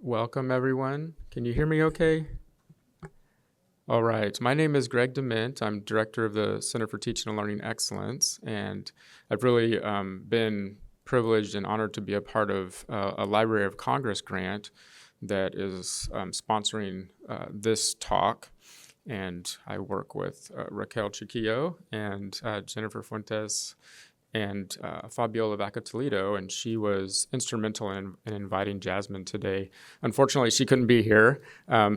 Welcome, everyone. Can you hear me okay? All right. My name is Greg DeMint. I'm director of the Center for Teaching and Learning Excellence, and I've really been privileged and honored to be a part of a Library of Congress grant that is sponsoring this talk. And I work with Raquel Chiquillo and Jennifer Fuentes and Fabiola Vaca Toledo, and she was instrumental in inviting Jasminne today. Unfortunately, she couldn't be here,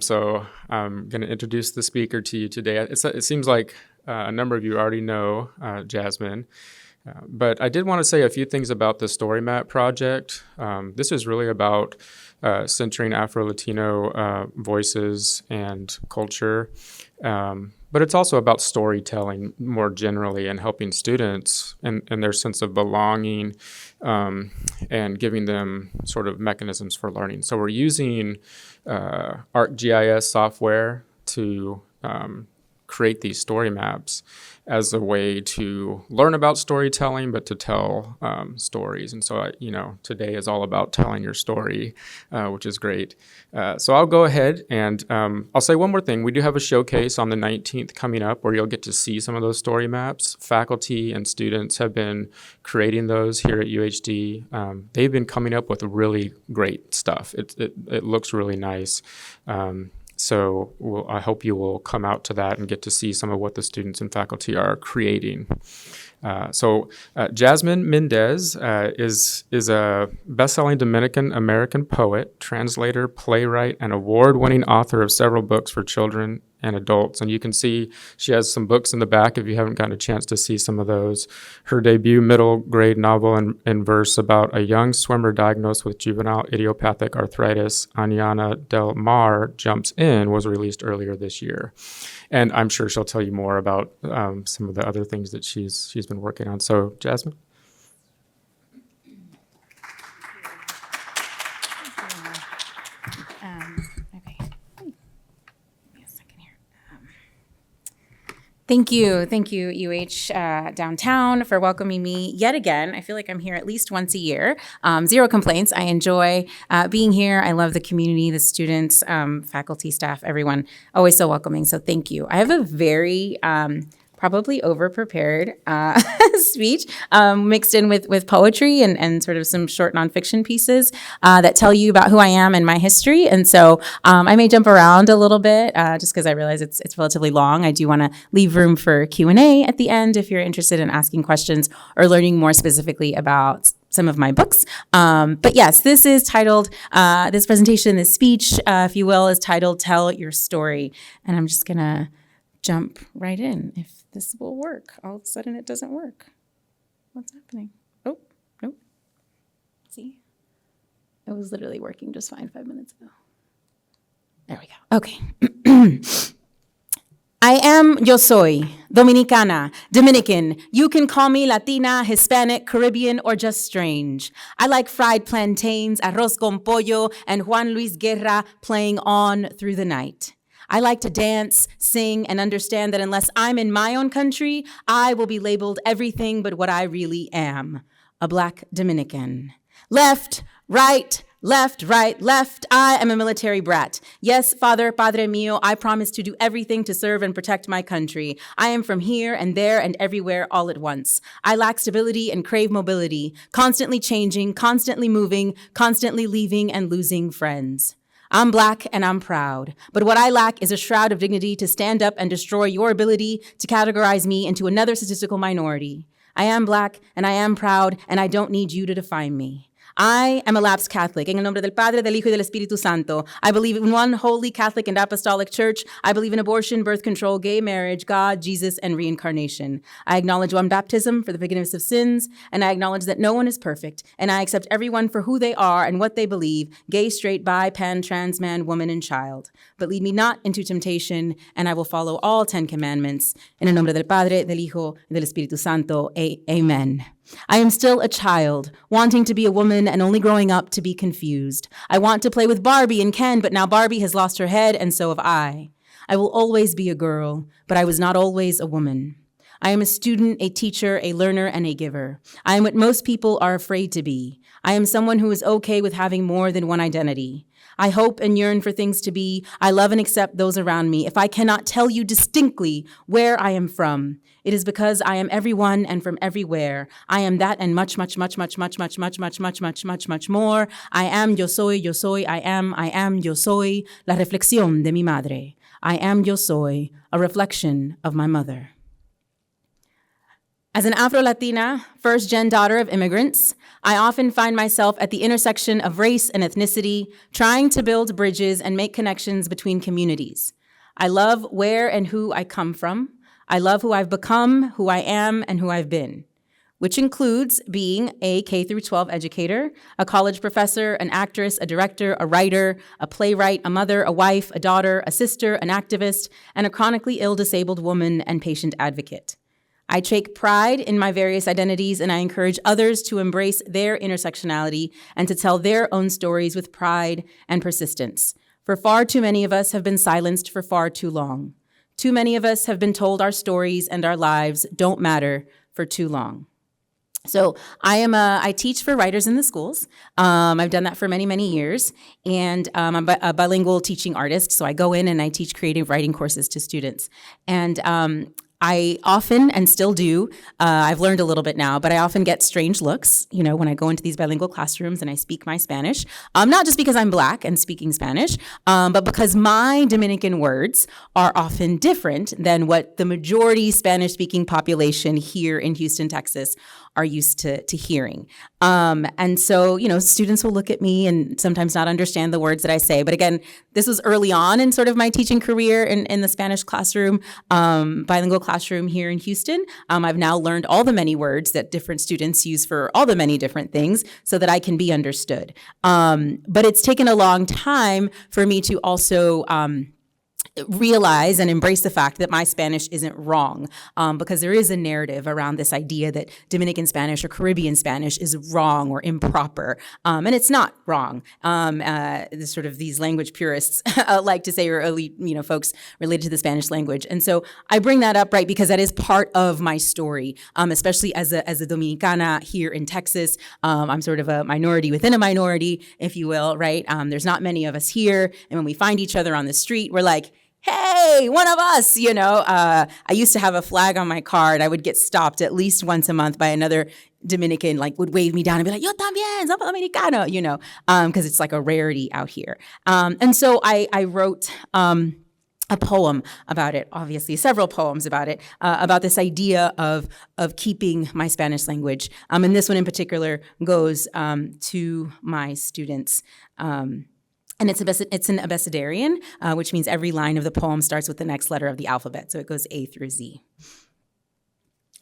so I'm going to introduce the speaker to you today. It seems like a number of you already know Jasminne, but I did want to say a few things about the Story Map project. This is really about centering Afro-Latino voices and culture. But it's also about storytelling more generally and helping students in their sense of belonging and giving them sort of mechanisms for learning. So we're using ArcGIS software to create these story maps as a way to learn about storytelling, but to tell stories. And so, today is all about telling your story, which is great. So I'll go ahead and I'll say one more thing. We do have a showcase on the 19th coming up where you'll get to see some of those story maps. Faculty and students have been creating those here at UHD. They've been coming up with really great stuff. It looks really nice. So I hope you will come out to that and get to see some of what the students and faculty are creating. Jasminne Mendez is a best-selling Dominican-American poet, translator, playwright, and award-winning author of several books for children and adults. And you can see she has some books in the back if you haven't gotten a chance to see some of those. Her debut middle grade novel in verse about a young swimmer diagnosed with juvenile idiopathic arthritis, Anyana Del Mar Jumps In, was released earlier this year. And I'm sure she'll tell you more about some of the other things that she's been working on. So, Jasminne? Thank you, UH Downtown, for welcoming me yet again. I feel like I'm here at least once a year. Zero complaints. I enjoy being here. I love the community, the students, faculty, staff, everyone. Always so welcoming, so thank you. I have a very probably over-prepared speech mixed in with poetry and sort of some short nonfiction pieces that tell you about who I am and my history. And so I may jump around a little bit just because I realize it's relatively long. I do want to leave room for Q&A at the end if you're interested in asking questions or learning more specifically about some of my books. But yes, this is titled, this presentation, this speech, if you will, is titled Tell Your Story. And I'm just going to jump right in if this will work. All of a sudden it doesn't work. What's happening? Oh, nope. See? It was literally working just fine 5 minutes ago. There we go. Okay. Yo soy Dominicana, Dominican. You can call me Latina, Hispanic, Caribbean, or just strange. I like fried plantains, arroz con pollo, and Juan Luis Guerra playing on through the night. I like to dance, sing, and understand that unless I'm in my own country, I will be labeled everything but what I really am, a Black Dominican. Left, right, left, right, left. I am a military brat. Yes, Father, Padre mío, I promise to do everything to serve and protect my country. I am from here and there and everywhere all at once. I lack stability and crave mobility, constantly changing, constantly moving, constantly leaving and losing friends. I'm Black and I'm proud, but what I lack is a shroud of dignity to stand up and destroy your ability to categorize me into another statistical minority. I am Black and I am proud, and I don't need you to define me. I am a lapsed Catholic. En el nombre del Padre, del Hijo, y del Espíritu Santo. I believe in one holy Catholic and apostolic church. I believe in abortion, birth control, gay marriage, God, Jesus, and reincarnation. I acknowledge one baptism for the forgiveness of sins, and I acknowledge that no one is perfect, and I accept everyone for who they are and what they believe, gay, straight, bi, pan, trans, man, woman, and child. But lead me not into temptation, and I will follow all 10 commandments. En el nombre del Padre, del Hijo, y del Espíritu Santo. Amen. I am still a child, wanting to be a woman and only growing up to be confused. I want to play with Barbie and Ken, but now Barbie has lost her head, and so have I. I will always be a girl, but I was not always a woman. I am a student, a teacher, a learner, and a giver. I am what most people are afraid to be. I am someone who is okay with having more than one identity. I hope and yearn for things to be. I love and accept those around me. If I cannot tell you distinctly where I am from, it is because I am everyone and from everywhere. I am that and much, much, much, much, much, much, much, much, much, much, much, much more. I am, yo soy, I am, yo soy, la reflexión de mi madre. I am, yo soy, a reflection of my mother. As an Afro-Latina, first-gen daughter of immigrants, I often find myself at the intersection of race and ethnicity, trying to build bridges and make connections between communities. I love where and who I come from. I love who I've become, who I am, and who I've been, which includes being a K-12 educator, a college professor, an actress, a director, a writer, a playwright, a mother, a wife, a daughter, a sister, an activist, and a chronically ill disabled woman and patient advocate. I take pride in my various identities, and I encourage others to embrace their intersectionality and to tell their own stories with pride and persistence. For far too many of us have been silenced for far too long. Too many of us have been told our stories and our lives don't matter for too long. So I teach for writers in the schools. I've done that for many, many years. And I'm a bilingual teaching artist. So I go in and I teach creative writing courses to students. And I often, and still do, I've learned a little bit now, but I often get strange looks, when I go into these bilingual classrooms and I speak my Spanish. Not just because I'm Black and speaking Spanish, but because my Dominican words are often different than what the majority Spanish-speaking population here in Houston, Texas are used to hearing. And so, students will look at me and sometimes not understand the words that I say. But again, this was early on in sort of my teaching career in the Spanish classroom, bilingual classroom here in Houston. I've now learned all the many words that different students use for all the many different things so that I can be understood. But it's taken a long time for me to also realize and embrace the fact that my Spanish isn't wrong, because there is a narrative around this idea that Dominican Spanish or Caribbean Spanish is wrong or improper, and it's not wrong. These language purists like to say, or elite, folks related to the Spanish language, and so I bring that up, right, because that is part of my story, especially as a Dominicana here in Texas. I'm sort of a minority within a minority, if you will, right? There's not many of us here, and when we find each other on the street, we're like, hey, one of us, I used to have a flag on my car, and I would get stopped at least once a month by another Dominican, would wave me down and be like, yo también, somos dominicano, because it's like a rarity out here. And so I wrote a poem about it, obviously, several poems about it, about this idea of keeping my Spanish language. And this one in particular goes to my students. And it's an abecedarian, which means every line of the poem starts with the next letter of the alphabet. So it goes A through Z.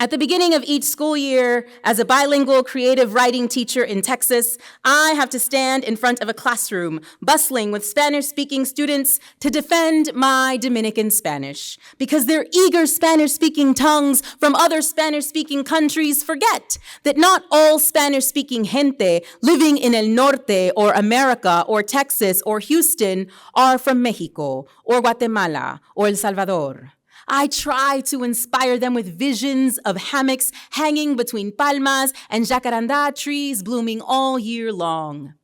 At the beginning of each school year, as a bilingual creative writing teacher in Texas, I have to stand in front of a classroom bustling with Spanish-speaking students to defend my Dominican Spanish, because their eager Spanish-speaking tongues from other Spanish-speaking countries forget that not all Spanish-speaking gente living in El Norte or America or Texas or Houston are from Mexico or Guatemala or El Salvador. I try to inspire them with visions of hammocks hanging between palmas and jacaranda trees blooming all year long.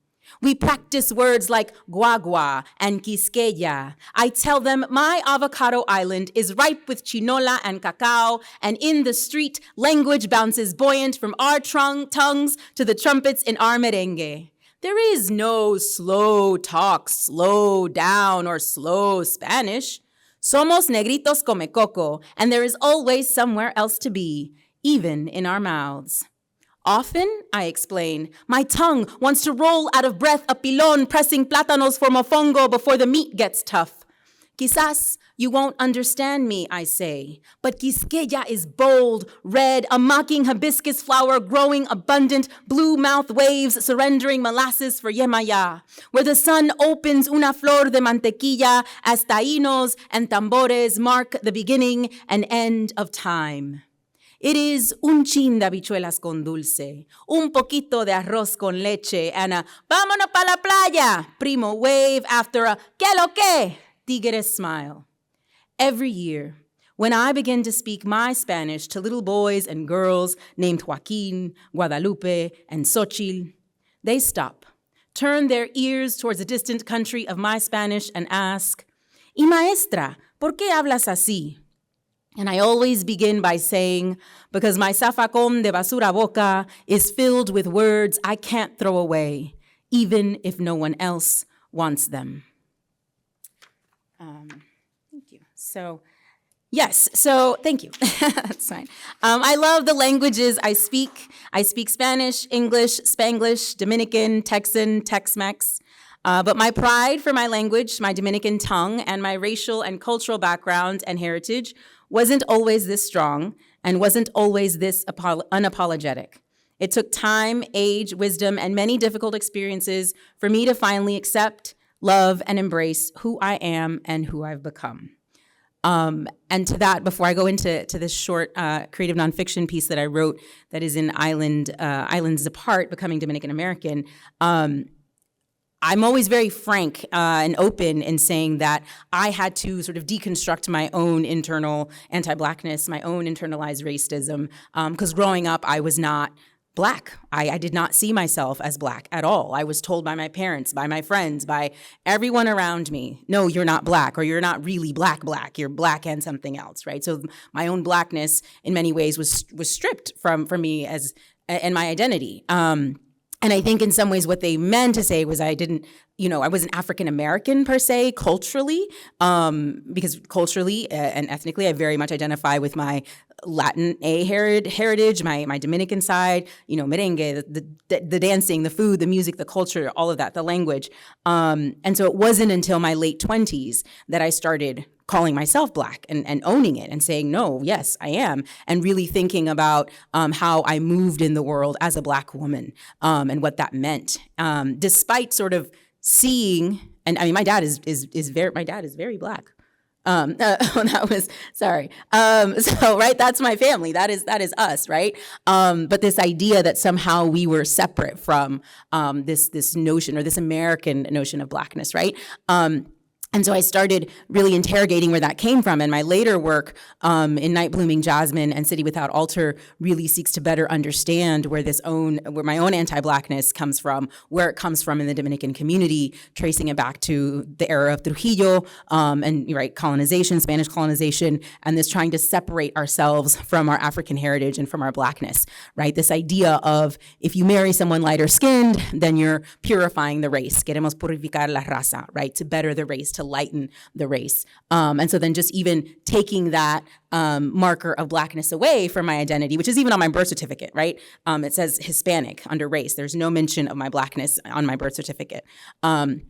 We practice words like guagua and quisqueya. I tell them my avocado island is ripe with chinola and cacao, and in the street, language bounces buoyant from our tongues to the trumpets in our merengue. There is no slow talk, slow down, or slow Spanish. Somos negritos come coco, and there is always somewhere else to be, even in our mouths. Often, I explain, my tongue wants to roll out of breath a pilon pressing plátanos for mofongo before the meat gets tough. Quizás you won't understand me, I say, but quisqueya is bold, red, a mocking hibiscus flower growing abundant, blue mouth waves surrendering molasses for yemaya, where the sun opens una flor de mantequilla as taínos and tambores mark the beginning and end of time. It is un chin de habichuelas con dulce, un poquito de arroz con leche, and a vámonos pa la playa, primo wave after a que lo que, tigre smile. Every year, when I begin to speak my Spanish to little boys and girls named Joaquin, Guadalupe, and Xochitl, they stop, turn their ears towards the distant country of my Spanish and ask, "Y maestra, ¿por qué hablas así?" And I always begin by saying, because my zafacón de basura boca is filled with words I can't throw away, even if no one else wants them. Thank you. Thank you. That's fine. I love the languages I speak. I speak Spanish, English, Spanglish, Dominican, Texan, Tex-Mex. But my pride for my language, my Dominican tongue, and my racial and cultural background and heritage wasn't always this strong and wasn't always this unapologetic. It took time, age, wisdom, and many difficult experiences for me to finally accept, love, and embrace who I am and who I've become. And to that, before I go into this short creative nonfiction piece that I wrote that is in Islands Apart, Becoming Dominican American, I'm always very frank and open in saying that I had to sort of deconstruct my own internal anti-Blackness, my own internalized racism, because growing up, I was not Black. I did not see myself as Black at all. I was told by my parents, by my friends, by everyone around me, no, you're not Black, or you're not really Black, you're Black and something else, right? So my own Blackness in many ways was stripped from me as and my identity. And I think in some ways what they meant to say was I wasn't African American per se culturally, because culturally and ethnically I very much identify with my Latin heritage, my Dominican side, merengue, the dancing, the food, the music, the culture, all of that, the language. And so it wasn't until my late 20s that I started calling myself Black and owning it and saying, no, yes, I am, and really thinking about how I moved in the world as a Black woman and what that meant, despite sort of seeing, and I mean, my dad is very Black. That was, sorry. So, right, that's my family. That is us, right? But this idea that somehow we were separate from this notion, or this American notion of Blackness, right? And so I started really interrogating where that came from. And my later work in Night Blooming Jasminne and City Without Altar really seeks to better understand where my own anti-Blackness comes from, where it comes from in the Dominican community, tracing it back to the era of Trujillo and colonization, Spanish colonization, and this trying to separate ourselves from our African heritage and from our Blackness, right? This idea of if you marry someone lighter skinned, then you're purifying the race. Queremos purificar la raza, right? To better the race, to lighten the race. And so then just even taking that marker of Blackness away from my identity, which is even on my birth certificate, right? It says Hispanic under race. There's no mention of my Blackness on my birth certificate. And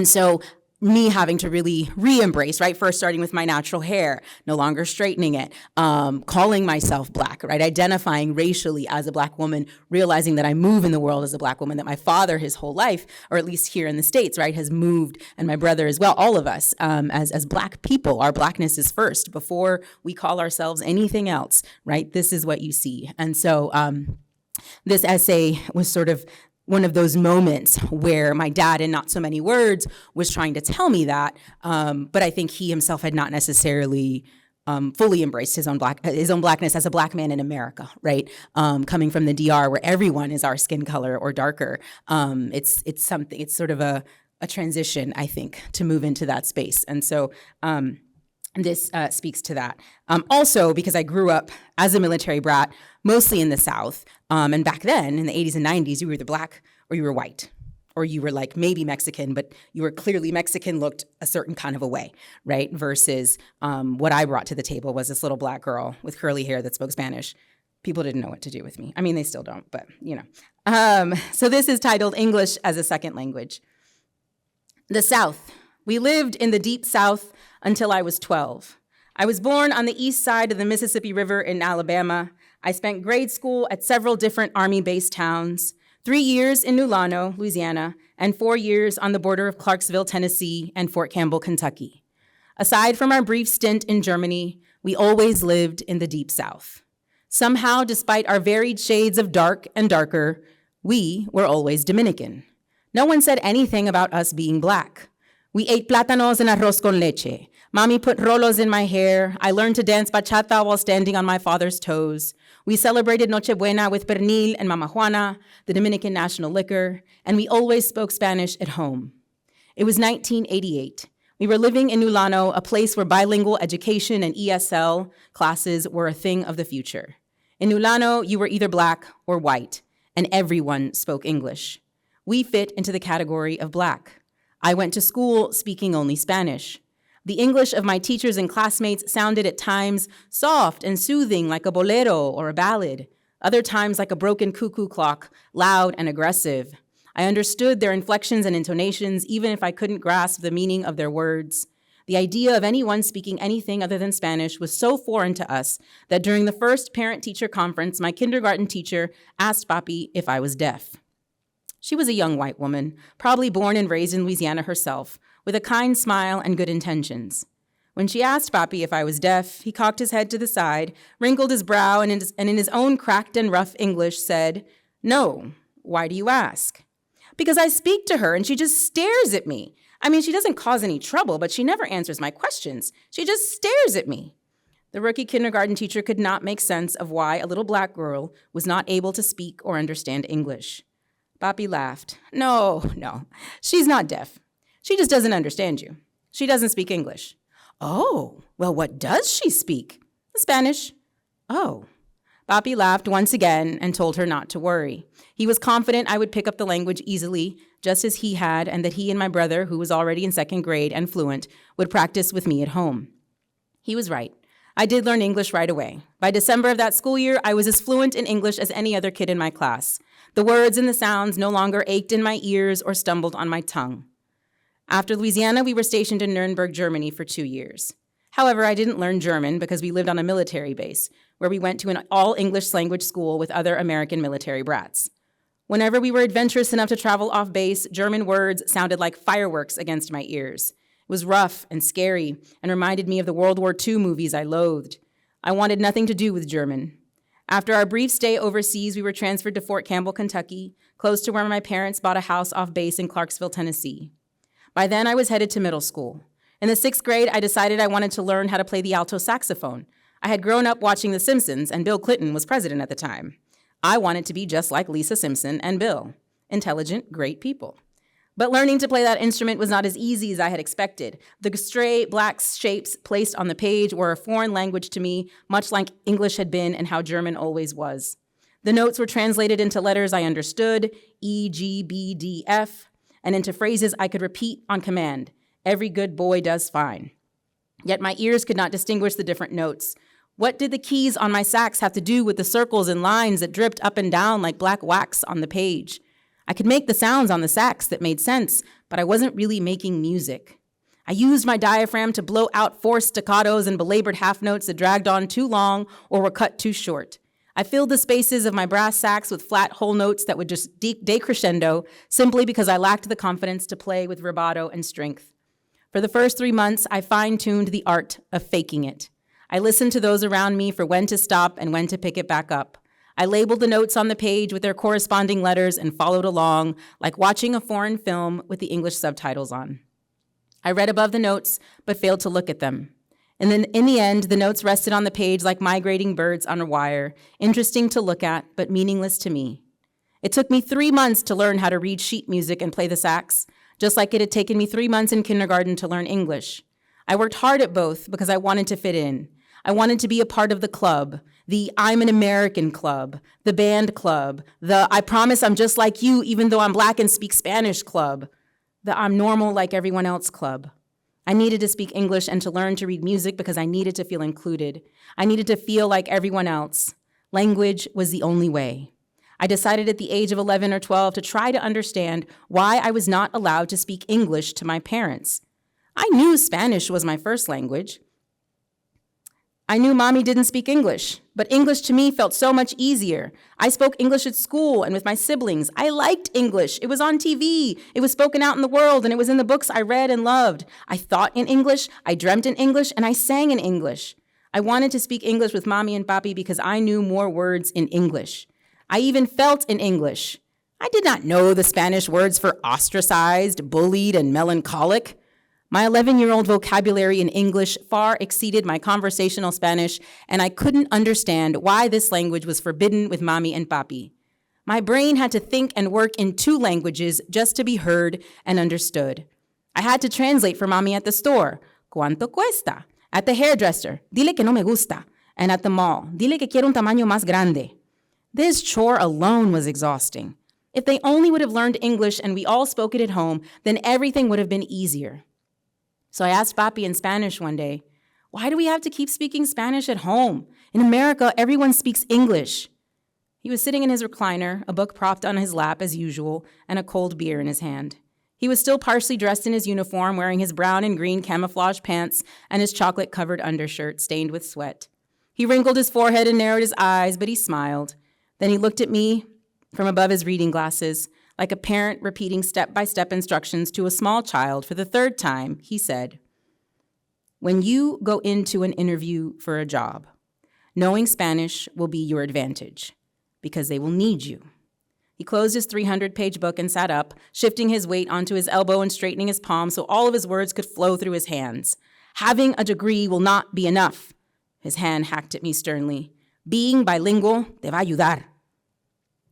so me having to really re-embrace, right? First starting with my natural hair, no longer straightening it, calling myself Black, right? Identifying racially as a Black woman, realizing that I move in the world as a Black woman, that my father his whole life, or at least here in the States, right, has moved, and my brother as well, all of us as Black people, our Blackness is first before we call ourselves anything else, right? This is what you see. And so this essay was sort of one of those moments where my dad, in not so many words, was trying to tell me that, but I think he himself had not necessarily fully embraced his own Blackness as a Black man in America, right? Coming from the DR, where everyone is our skin color or darker, it's sort of a transition, I think, to move into that space, and so. This speaks to that. Also, because I grew up as a military brat, mostly in the South, and back then, in the 80s and 90s, you were either Black or you were white, or you were like maybe Mexican, but you were clearly Mexican, looked a certain kind of a way, right? Versus what I brought to the table was this little Black girl with curly hair that spoke Spanish. People didn't know what to do with me. I mean, they still don't, but So this is titled English as a Second Language. The South. We lived in the deep South until I was 12. I was born on the east side of the Mississippi River in Alabama. I spent grade school at several different Army-based towns, 3 years in New Lano, Louisiana, and 4 years on the border of Clarksville, Tennessee, and Fort Campbell, Kentucky. Aside from our brief stint in Germany, we always lived in the Deep South. Somehow, despite our varied shades of dark and darker, we were always Dominican. No one said anything about us being Black. We ate plátanos and arroz con leche, Mommy put rolos in my hair. I learned to dance bachata while standing on my father's toes. We celebrated Nochebuena with pernil and Mama Juana, the Dominican national liquor, and we always spoke Spanish at home. It was 1988. We were living in Ulano, a place where bilingual education and ESL classes were a thing of the future. In Ulano, you were either Black or white, and everyone spoke English. We fit into the category of Black. I went to school speaking only Spanish. The English of my teachers and classmates sounded at times soft and soothing like a bolero or a ballad, other times like a broken cuckoo clock, loud and aggressive. I understood their inflections and intonations, even if I couldn't grasp the meaning of their words. The idea of anyone speaking anything other than Spanish was so foreign to us that during the first parent-teacher conference, my kindergarten teacher asked Papi if I was deaf. She was a young white woman, probably born and raised in Louisiana herself, with a kind smile and good intentions. When she asked Papi if I was deaf, he cocked his head to the side, wrinkled his brow, and in his own cracked and rough English said, "No, why do you ask?" "Because I speak to her and she just stares at me. I mean, she doesn't cause any trouble, but she never answers my questions. She just stares at me." The rookie kindergarten teacher could not make sense of why a little Black girl was not able to speak or understand English. Papi laughed. No, she's not deaf. She just doesn't understand you. She doesn't speak English." "Oh, well, what does she speak?" "Spanish." "Oh." Papi laughed once again and told her not to worry. He was confident I would pick up the language easily, just as he had, and that he and my brother, who was already in second grade and fluent, would practice with me at home. He was right. I did learn English right away. By December of that school year, I was as fluent in English as any other kid in my class. The words and the sounds no longer ached in my ears or stumbled on my tongue. After Louisiana, we were stationed in Nuremberg, Germany for 2 years. However, I didn't learn German because we lived on a military base, where we went to an all-English language school with other American military brats. Whenever we were adventurous enough to travel off base, German words sounded like fireworks against my ears. It was rough and scary and reminded me of the World War II movies I loathed. I wanted nothing to do with German. After our brief stay overseas, we were transferred to Fort Campbell, Kentucky, close to where my parents bought a house off base in Clarksville, Tennessee. By then, I was headed to middle school. In the 6th grade, I decided I wanted to learn how to play the alto saxophone. I had grown up watching The Simpsons, and Bill Clinton was president at the time. I wanted to be just like Lisa Simpson and Bill. Intelligent, great people. But learning to play that instrument was not as easy as I had expected. The stray black shapes placed on the page were a foreign language to me, much like English had been and how German always was. The notes were translated into letters I understood, E, G, B, D, F, and into phrases I could repeat on command. Every good boy does fine. Yet my ears could not distinguish the different notes. What did the keys on my sax have to do with the circles and lines that dripped up and down like black wax on the page? I could make the sounds on the sax that made sense, but I wasn't really making music. I used my diaphragm to blow out forced staccatos and belabored half notes that dragged on too long or were cut too short. I filled the spaces of my brass sax with flat whole notes that would just decrescendo simply because I lacked the confidence to play with vibrato and strength. For the first 3 months, I fine-tuned the art of faking it. I listened to those around me for when to stop and when to pick it back up. I labeled the notes on the page with their corresponding letters and followed along, like watching a foreign film with the English subtitles on. I read above the notes, but failed to look at them. And then in the end, the notes rested on the page like migrating birds on a wire, interesting to look at, but meaningless to me. It took me 3 months to learn how to read sheet music and play the sax, just like it had taken me 3 months in kindergarten to learn English. I worked hard at both because I wanted to fit in. I wanted to be a part of the club, the I'm an American club, the band club, the I promise I'm just like you even though I'm Black and speak Spanish club, the I'm normal like everyone else club. I needed to speak English and to learn to read music because I needed to feel included. I needed to feel like everyone else. Language was the only way. I decided at the age of 11 or 12 to try to understand why I was not allowed to speak English to my parents. I knew Spanish was my first language. I knew Mommy didn't speak English, but English to me felt so much easier. I spoke English at school and with my siblings. I liked English. It was on TV. It was spoken out in the world, and it was in the books I read and loved. I thought in English, I dreamt in English, and I sang in English. I wanted to speak English with Mommy and Papi because I knew more words in English. I even felt in English. I did not know the Spanish words for ostracized, bullied, and melancholic. My 11-year-old vocabulary in English far exceeded my conversational Spanish, and I couldn't understand why this language was forbidden with Mami and Papi. My brain had to think and work in 2 languages just to be heard and understood. I had to translate for Mami at the store, ¿cuánto cuesta? At the hairdresser, dile que no me gusta. And at the mall, dile que quiero un tamaño más grande. This chore alone was exhausting. If they only would have learned English and we all spoke it at home, then everything would have been easier. So I asked Papi in Spanish one day, why do we have to keep speaking Spanish at home? In America, everyone speaks English. He was sitting in his recliner, a book propped on his lap as usual, and a cold beer in his hand. He was still partially dressed in his uniform, wearing his brown and green camouflage pants and his chocolate-covered undershirt stained with sweat. He wrinkled his forehead and narrowed his eyes, but he smiled. Then he looked at me from above his reading glasses. Like a parent repeating step-by-step instructions to a small child for the 3rd time, he said, when you go into an interview for a job, knowing Spanish will be your advantage because they will need you. He closed his 300-page book and sat up, shifting his weight onto his elbow and straightening his palm so all of his words could flow through his hands. Having a degree will not be enough. His hand hacked at me sternly. Being bilingual te va a ayudar.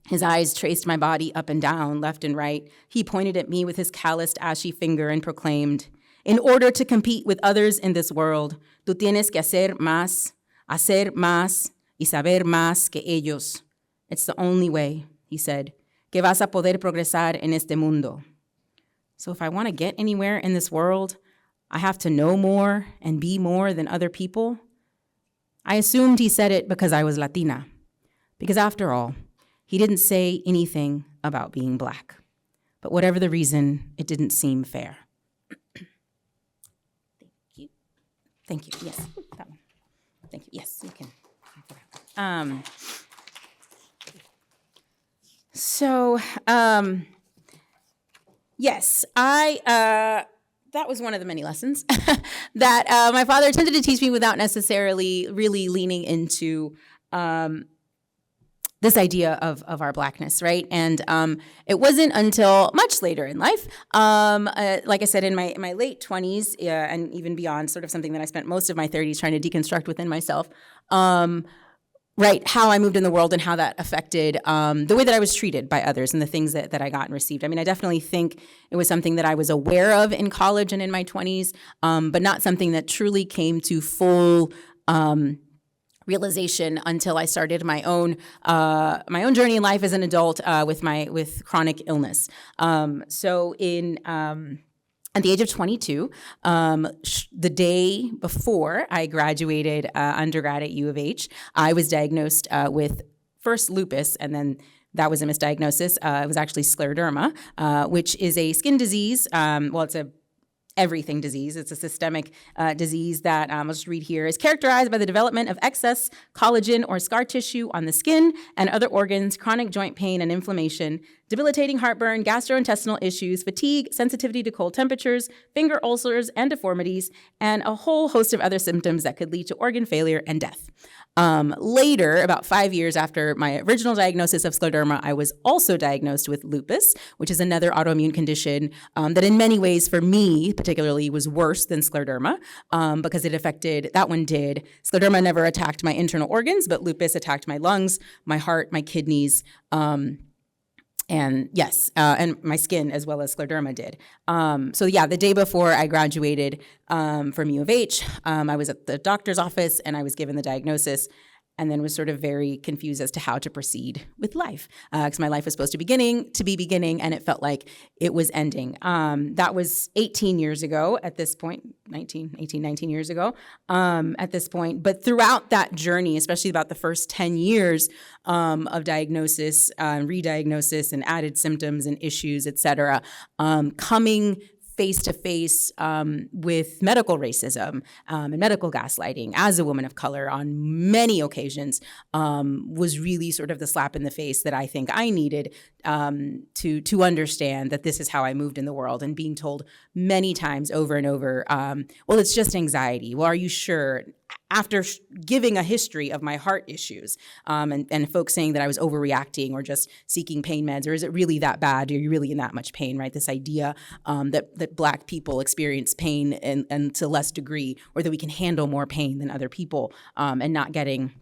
His eyes traced my body up and down, left and right. He pointed at me with his calloused, ashy finger and proclaimed, in order to compete with others in this world, tú tienes que hacer más y saber más que ellos. It's the only way, he said, que vas a poder progresar en este mundo. So if I want to get anywhere in this world, I have to know more and be more than other people. I assumed he said it because I was Latina. Because after all, he didn't say anything about being Black. But whatever the reason, it didn't seem fair. Thank you. Yes, that one. Thank you. Yes, you can. Yes, that was one of the many lessons that my father tended to teach me without necessarily really leaning into this idea of our Blackness, right? And it wasn't until much later in life, like I said, in my late 20s and even beyond, sort of something that I spent most of my 30s trying to deconstruct within myself, right, how I moved in the world and how that affected the way that I was treated by others and the things that I got and received. I mean, I definitely think it was something that I was aware of in college and in my 20s, but not something that truly came to full realization until I started my own journey in life as an adult with chronic illness. At the age of 22, the day before I graduated undergrad at U of H, I was diagnosed with first lupus, and then that was a misdiagnosis. It was actually scleroderma, which is a skin disease. It's a everything disease. It's a systemic disease that, I'll just read here, is characterized by the development of excess collagen or scar tissue on the skin and other organs, chronic joint pain and inflammation, debilitating heartburn, gastrointestinal issues, fatigue, sensitivity to cold temperatures, finger ulcers and deformities, and a whole host of other symptoms that could lead to organ failure and death. Later, about 5 years after my original diagnosis of scleroderma, I was also diagnosed with lupus, which is another autoimmune condition that in many ways for me particularly was worse than scleroderma because it affected, that one did. Scleroderma never attacked my internal organs, but lupus attacked my lungs, my heart, my kidneys, and my skin as well as scleroderma did. The day before I graduated from U of H, I was at the doctor's office and I was given the diagnosis and then was sort of very confused as to how to proceed with life. Because my life was supposed to be beginning and it felt like it was ending. That was 18 years ago at this point, 19 years ago at this point. But throughout that journey, especially about the first 10 years of diagnosis, re-diagnosis, and added symptoms and issues, et cetera, coming face-to-face with medical racism and medical gaslighting as a woman of color on many occasions was really sort of the slap in the face that I think I needed to understand that this is how I moved in the world, and being told many times over and over, well, it's just anxiety. Well, are you sure? After giving a history of my heart issues, and folks saying that I was overreacting or just seeking pain meds, or is it really that bad? Are you really in that much pain, right? This idea that Black people experience pain and to less degree, or that we can handle more pain than other people, and not getting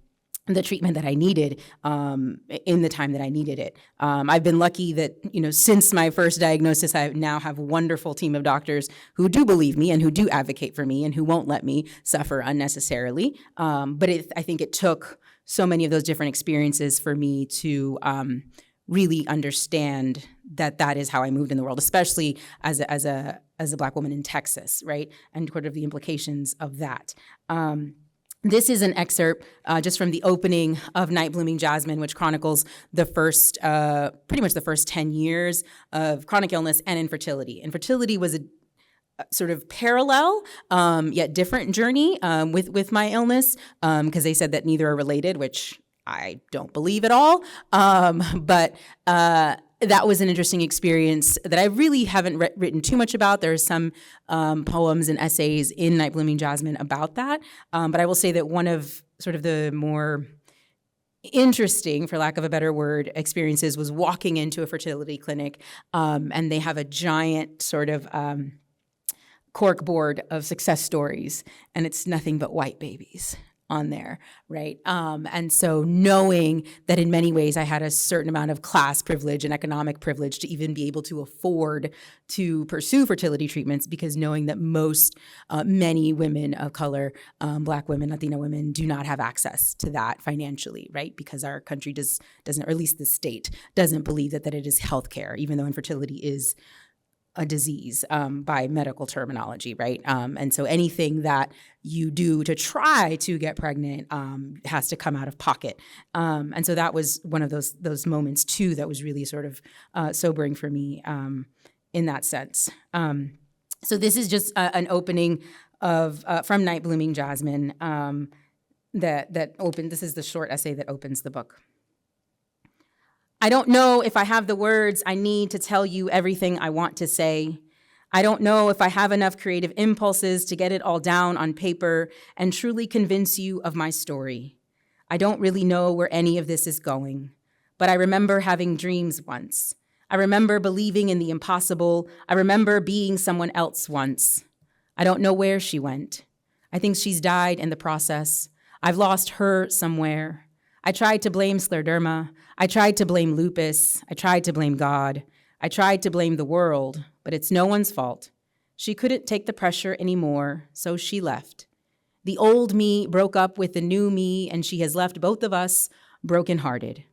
the treatment that I needed in the time that I needed it. I've been lucky that, since my first diagnosis, I now have a wonderful team of doctors who do believe me and who do advocate for me and who won't let me suffer unnecessarily. But I think it took so many of those different experiences for me to really understand that is how I moved in the world, especially as a Black woman in Texas, right? And sort of the implications of that. This is an excerpt just from the opening of Night Blooming Jasmine, which chronicles the first, pretty much the first 10 years of chronic illness and infertility. Infertility was a sort of parallel, yet different journey with my illness, because they said that neither are related, which I don't believe at all. But that was an interesting experience that I really haven't written too much about. There's some poems and essays in Night Blooming Jasmine about that. But I will say that one of sort of the more interesting, for lack of a better word, experiences was walking into a fertility clinic, and they have a giant sort of cork board of success stories, and it's nothing but white babies on there, right? And so knowing that in many ways I had a certain amount of class privilege and economic privilege to even be able to afford to pursue fertility treatments, because knowing that many women of color, Black women, Latina women, do not have access to that financially, right? Because our country doesn't, or at least the state, doesn't believe that it is healthcare, even though infertility is a disease by medical terminology, right? And so anything that you do to try to get pregnant has to come out of pocket. And so that was one of those moments too that was really sort of sobering for me in that sense. So this is just an opening of from Night Blooming Jasmine that opened. This is the short essay that opens the book. I don't know if I have the words I need to tell you everything I want to say. I don't know if I have enough creative impulses to get it all down on paper and truly convince you of my story. I don't really know where any of this is going, but I remember having dreams once. I remember believing in the impossible. I remember being someone else once. I don't know where she went. I think she's died in the process. I've lost her somewhere. I tried to blame scleroderma. I tried to blame lupus. I tried to blame God. I tried to blame the world, but it's no one's fault. She couldn't take the pressure anymore, so she left. The old me broke up with the new me, and she has left both of us brokenhearted.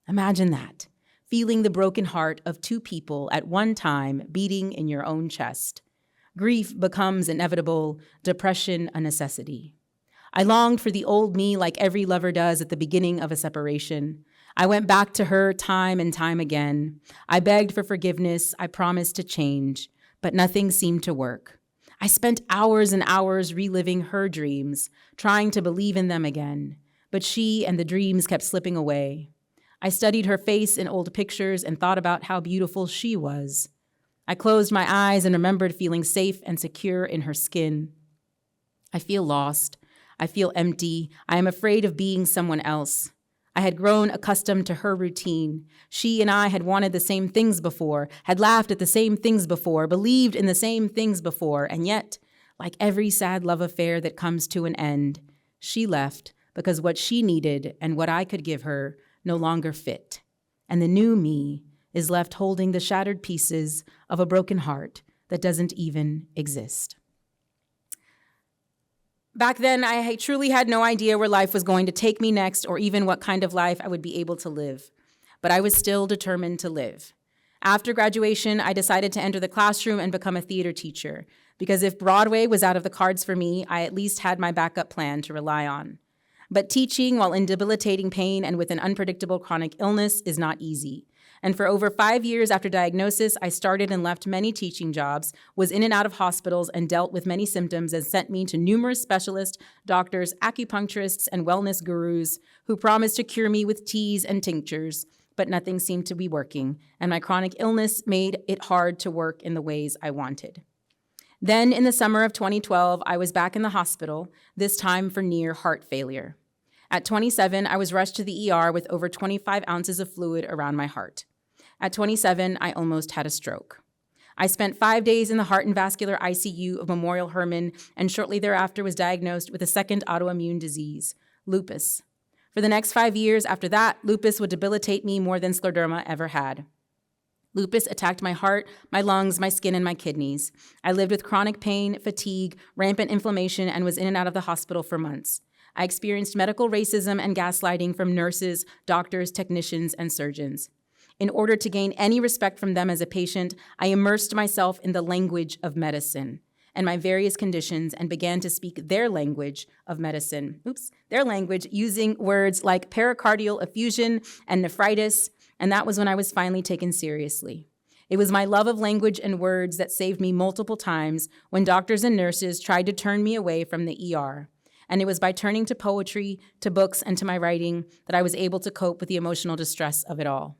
Imagine that, feeling the broken heart of two people at one time beating in your own chest. Grief becomes inevitable, depression a necessity. I longed for the old me like every lover does at the beginning of a separation. I went back to her time and time again. I begged for forgiveness. I promised to change, but nothing seemed to work. I spent hours and hours reliving her dreams, trying to believe in them again, but she and the dreams kept slipping away. I studied her face in old pictures and thought about how beautiful she was. I closed my eyes and remembered feeling safe and secure in her skin. I feel lost. I feel empty. I am afraid of being someone else. I had grown accustomed to her routine. She and I had wanted the same things before, had laughed at the same things before, believed in the same things before, and yet, like every sad love affair that comes to an end, she left because what she needed and what I could give her no longer fit. And the new me is left holding the shattered pieces of a broken heart that doesn't even exist. Back then, I truly had no idea where life was going to take me next, or even what kind of life I would be able to live. But I was still determined to live. After graduation, I decided to enter the classroom and become a theater teacher, because if Broadway was out of the cards for me, I at least had my backup plan to rely on. But teaching while in debilitating pain and with an unpredictable chronic illness is not easy. And for over 5 years after diagnosis, I started and left many teaching jobs, was in and out of hospitals, and dealt with many symptoms, and sent me to numerous specialists, doctors, acupuncturists, and wellness gurus who promised to cure me with teas and tinctures, but nothing seemed to be working, and my chronic illness made it hard to work in the ways I wanted. Then, in the summer of 2012, I was back in the hospital, this time for near heart failure. At 27, I was rushed to the ER with over 25 ounces of fluid around my heart. At 27, I almost had a stroke. I spent 5 days in the heart and vascular ICU of Memorial Hermann, and shortly thereafter was diagnosed with a second autoimmune disease, lupus. For the next 5 years after that, lupus would debilitate me more than scleroderma ever had. Lupus attacked my heart, my lungs, my skin, and my kidneys. I lived with chronic pain, fatigue, rampant inflammation, and was in and out of the hospital for months. I experienced medical racism and gaslighting from nurses, doctors, technicians, and surgeons. In order to gain any respect from them as a patient, I immersed myself in the language of medicine and my various conditions and began to speak their language of medicine. Their language using words like pericardial effusion and nephritis, and that was when I was finally taken seriously. It was my love of language and words that saved me multiple times when doctors and nurses tried to turn me away from the ER. And it was by turning to poetry, to books, and to my writing that I was able to cope with the emotional distress of it all.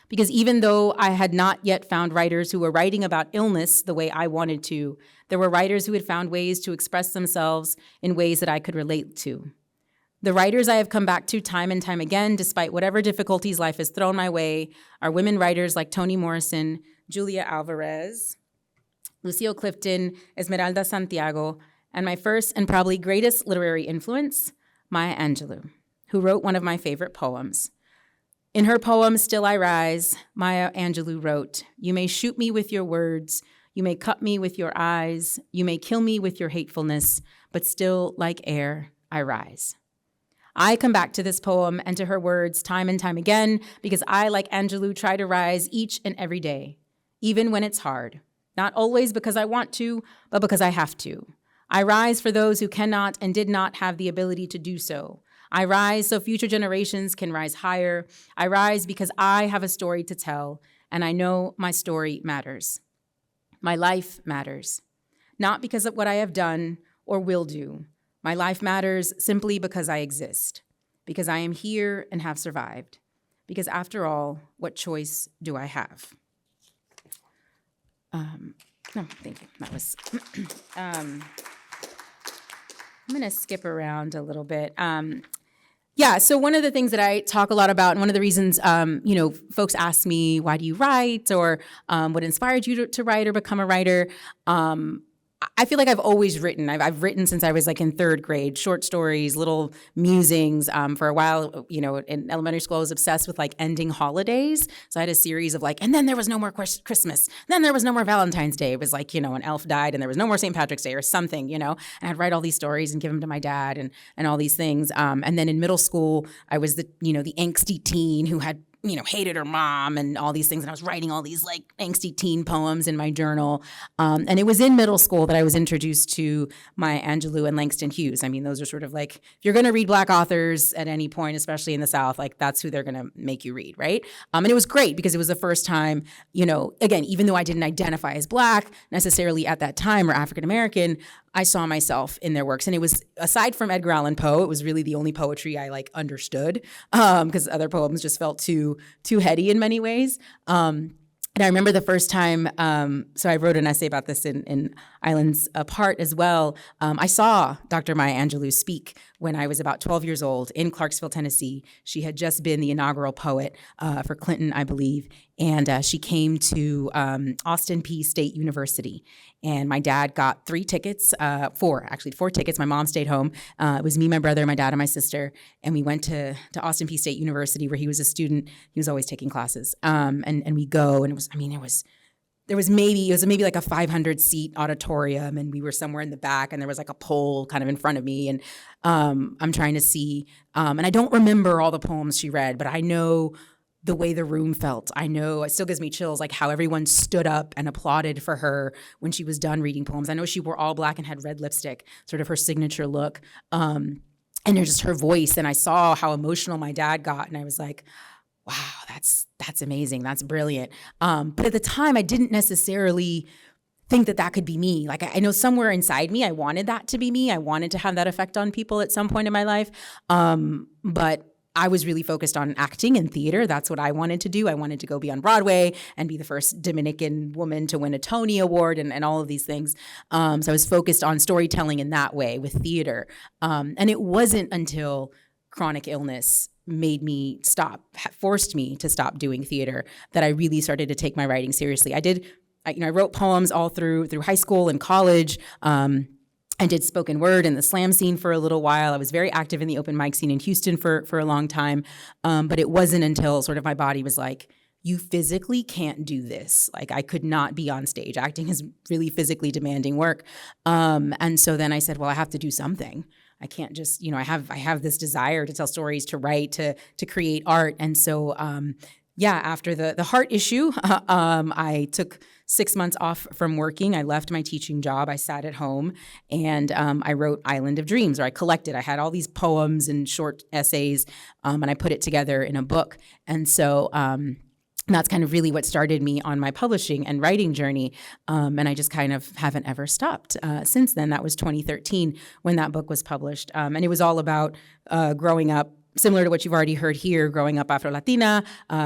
Because even though I had not yet found writers who were writing about illness the way I wanted to, there were writers who had found ways to express themselves in ways that I could relate to. The writers I have come back to time and time again, despite whatever difficulties life has thrown my way, are women writers like Toni Morrison, Julia Alvarez, Lucille Clifton, Esmeralda Santiago, and my first and probably greatest literary influence, Maya Angelou, who wrote one of my favorite poems. In her poem, Still I Rise, Maya Angelou wrote, "You may shoot me with your words, you may cut me with your eyes, you may kill me with your hatefulness, but still, like air, I rise." I come back to this poem and to her words time and time again because I, like Angelou, try to rise each and every day, even when it's hard. Not always because I want to, but because I have to. I rise for those who cannot and did not have the ability to do so. I rise so future generations can rise higher. I rise because I have a story to tell, and I know my story matters. My life matters. Not because of what I have done or will do. My life matters simply because I exist, because I am here and have survived. Because after all, what choice do I have? No, thank you. That was, I'm gonna skip around a little bit. So one of the things that I talk a lot about, and one of the reasons, folks ask me, why do you write? Or what inspired you to write or become a writer? I feel like I've always written. I've written since I was like in third grade, short stories, little musings. For a while, in elementary school, I was obsessed with like ending holidays. So I had a series of like, and then there was no more Christmas. Then there was no more Valentine's Day. It was like, an elf died and there was no more St. Patrick's Day or something, and I'd write all these stories and give them to my dad and all these things. And then in middle school, I was the angsty teen who had hated her mom and all these things. And I was writing all these like angsty teen poems in my journal. And it was in middle school that I was introduced to Maya Angelou and Langston Hughes. I mean, those are sort of like, if you're going to read Black authors at any point, especially in the South, like that's who they're going to make you read, right? And it was great because it was the first time, again, even though I didn't identify as Black necessarily at that time or African American, I saw myself in their works. And it was, aside from Edgar Allan Poe, it was really the only poetry I like understood because other poems just felt too heady in many ways. And I remember the first time, so I wrote an essay about this in Islands Apart as well. I saw Dr. Maya Angelou speak when I was about 12 years old in Clarksville, Tennessee. She had just been the inaugural poet for Clinton, I believe. And she came to Austin Peay State University. And my dad got 4 tickets. My mom stayed home. It was me, my brother, my dad, and my sister. And we went to Austin Peay State University where he was a student. He was always taking classes. And we go, and it was maybe like a 500-seat auditorium, and we were somewhere in the back, and there was like a pole kind of in front of me, and I'm trying to see, and I don't remember all the poems she read, but I know the way the room felt. I know, it still gives me chills, like how everyone stood up and applauded for her when she was done reading poems. I know she wore all black and had red lipstick, sort of her signature look, and there's just her voice, and I saw how emotional my dad got, and I was like, wow, that's amazing. That's brilliant. But at the time, I didn't necessarily think that could be me. Like I know somewhere inside me, I wanted that to be me. I wanted to have that effect on people at some point in my life. But I was really focused on acting and theater. That's what I wanted to do. I wanted to go be on Broadway and be the first Dominican woman to win a Tony Award and all of these things. So I was focused on storytelling in that way with theater. And it wasn't until chronic illness forced me to stop doing theater that I really started to take my writing seriously. I wrote poems all through high school and college. I did spoken word in the slam scene for a little while. I was very active in the open mic scene in Houston for a long time. But it wasn't until sort of my body was like, you physically can't do this. Like, I could not be on stage. Acting is really physically demanding work. And so then I said, well, I have to do something. I can't just, I have this desire to tell stories, to write, to create art. And so, after the heart issue, I took 6 months off from working. I left my teaching job. I sat at home and I wrote Island of Dreams, or I had all these poems and short essays, and I put it together in a book. And so that's kind of really what started me on my publishing and writing journey. And I just kind of haven't ever stopped since then. That was 2013 when that book was published. And it was all about growing up, similar to what you've already heard here, growing up Afro-Latina,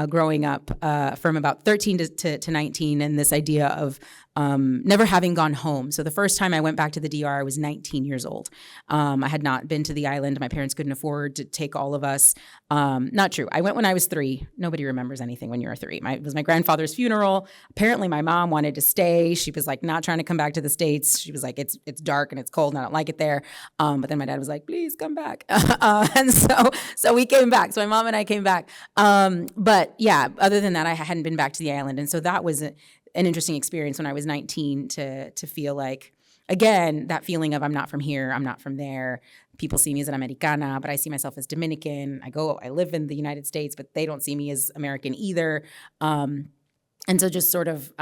growing up from about 13 to 19, and this idea of never having gone home. So the first time I went back to the DR, I was 19 years old. I had not been to the island. My parents couldn't afford to take all of us. Not true. I went when I was 3. Nobody remembers anything when you're 3. It was my grandfather's funeral. Apparently my mom wanted to stay. She was like not trying to come back to the States. She was like, it's dark and it's cold and I don't like it there. But then my dad was like, please come back. And so we came back. So my mom and I came back. But yeah, other than that, I hadn't been back to the island. And so that was an interesting experience when I was 19 to feel like, again, that feeling of I'm not from here, I'm not from there. People see me as an Americana, but I see myself as Dominican. I live in the United States, but they don't see me as American either. And so just sort of,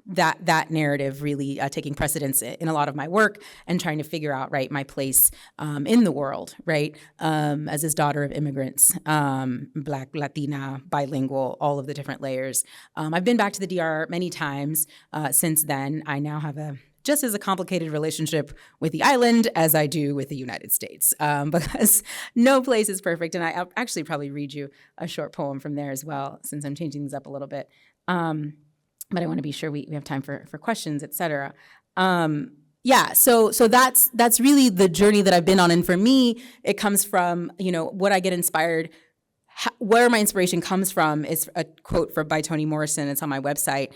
that narrative really taking precedence in a lot of my work and trying to figure out, right, my place in the world, right, as this daughter of immigrants, Black, Latina, bilingual, all of the different layers. I've been back to the DR many times since then. I now have just as a complicated relationship with the island as I do with the United States, because no place is perfect. And I'll actually probably read you a short poem from there as well, since I'm changing things up a little bit. But I want to be sure we have time for questions, et cetera. So that's really the journey that I've been on. And for me, it comes from, what I get inspired, where my inspiration comes from is a quote by Toni Morrison. It's on my website,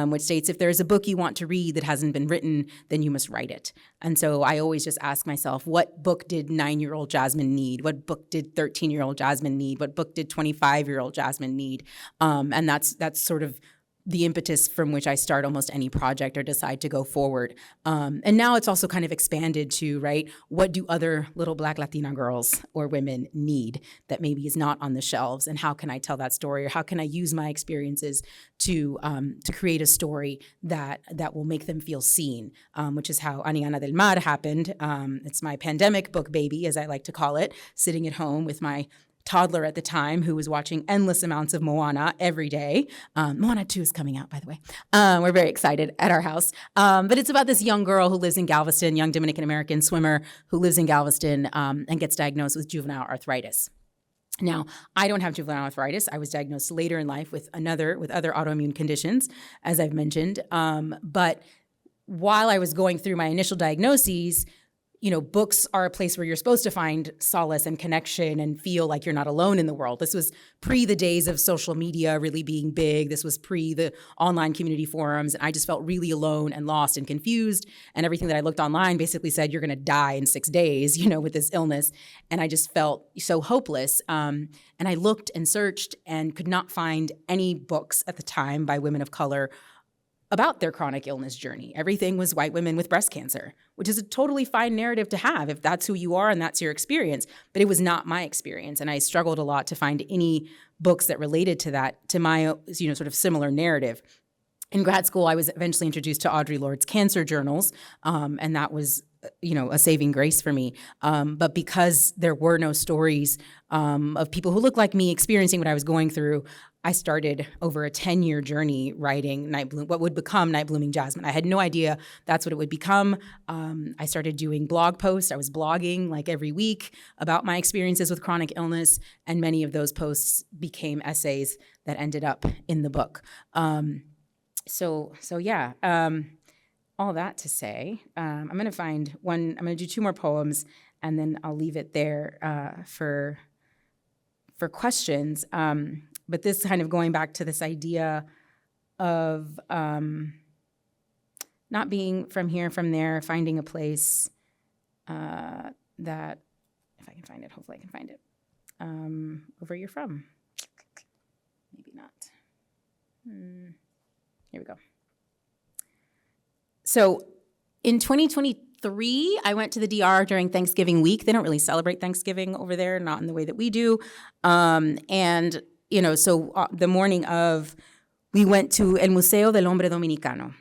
which states, if there's a book you want to read that hasn't been written, then you must write it. And so I always just ask myself, what book did 9-year-old Jasminne need? What book did 13-year-old Jasminne need? What book did 25-year-old Jasminne need? And that's sort of the impetus from which I start almost any project or decide to go forward. And now it's also kind of expanded to, right, what do other little Black Latina girls or women need that maybe is not on the shelves? And how can I tell that story? Or how can I use my experiences to create a story that will make them feel seen, which is how Aniana del Mar happened. It's my pandemic book baby, as I like to call it, sitting at home with my toddler at the time who was watching endless amounts of Moana every day. Moana 2 is coming out, by the way. We're very excited at our house. But it's about this young girl who lives in Galveston, young Dominican-American swimmer who lives in Galveston and gets diagnosed with juvenile arthritis. Now, I don't have juvenile arthritis. I was diagnosed later in life with other autoimmune conditions, as I've mentioned. But while I was going through my initial diagnoses, books are a place where you're supposed to find solace and connection and feel like you're not alone in the world. This was pre the days of social media really being big. This was pre the online community forums. And I just felt really alone and lost and confused. And everything that I looked online basically said, you're going to die in 6 days, with this illness. And I just felt so hopeless. And I looked and searched and could not find any books at the time by women of color about their chronic illness journey. Everything was white women with breast cancer, which is a totally fine narrative to have if that's who you are and that's your experience. But it was not my experience. And I struggled a lot to find any books that related to that, to my, sort of similar narrative. In grad school, I was eventually introduced to Audre Lorde's cancer journals, and that was a saving grace for me. But because there were no stories of people who looked like me experiencing what I was going through, I started over a 10-year journey writing what would become Night Blooming Jasminne. I had no idea that's what it would become. I started doing blog posts. I was blogging like every week about my experiences with chronic illness, and many of those posts became essays that ended up in the book. All that to say, I'm going to do two more poems, and then I'll leave it there for questions. But this kind of going back to this idea of not being from here, from there, finding a place that, if I can find it, hopefully I can find it, where you're from. Maybe not. Here we go. So in 2023, I went to the DR during Thanksgiving week. They don't really celebrate Thanksgiving over there, not in the way that we do. The morning of, we went to El Museo del Hombre Dominicano,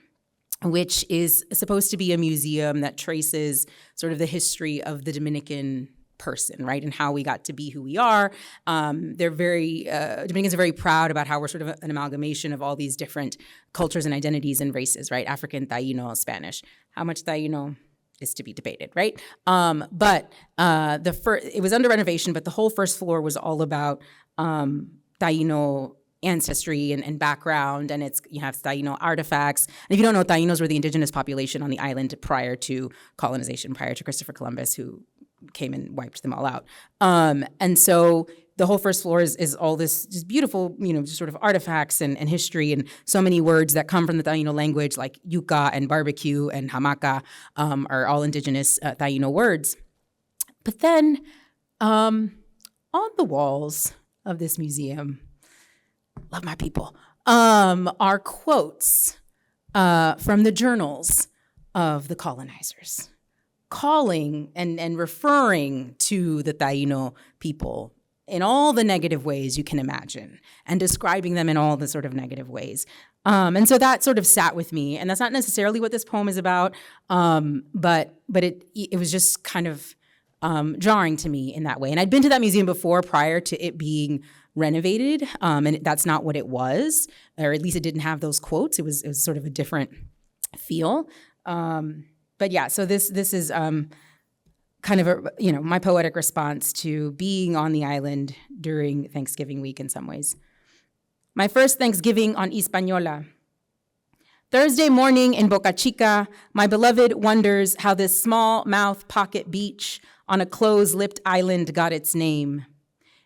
which is supposed to be a museum that traces sort of the history of the Dominican person, right, and how we got to be who we are. Dominicans are very proud about how we're sort of an amalgamation of all these different cultures and identities and races, right? African, Taino, Spanish. How much Taino is to be debated, right? It was under renovation, but the whole first floor was all about Taino ancestry and background, and you have Taino artifacts. And if you don't know, Tainos were the indigenous population on the island prior to colonization, prior to Christopher Columbus, who came and wiped them all out. And so the whole first floor is all this just beautiful, just sort of artifacts and history, and so many words that come from the Taino language, like yuca and barbecue and hamaca, are all indigenous Taino words. But then on the walls of this museum, love my people, are quotes from the journals of the colonizers, calling and referring to the Taino people in all the negative ways you can imagine, and describing them in all the sort of negative ways. And so that sort of sat with me, and that's not necessarily what this poem is about, but it was just kind of jarring to me in that way. And I'd been to that museum before, prior to it being renovated, and that's not what it was, or at least it didn't have those quotes. It was sort of a different feel. But yeah, so this is kind of my poetic response to being on the island during Thanksgiving week in some ways. My first Thanksgiving on Hispaniola. Thursday morning in Boca Chica, my beloved wonders how this small mouth pocket beach on a closed-lipped island got its name.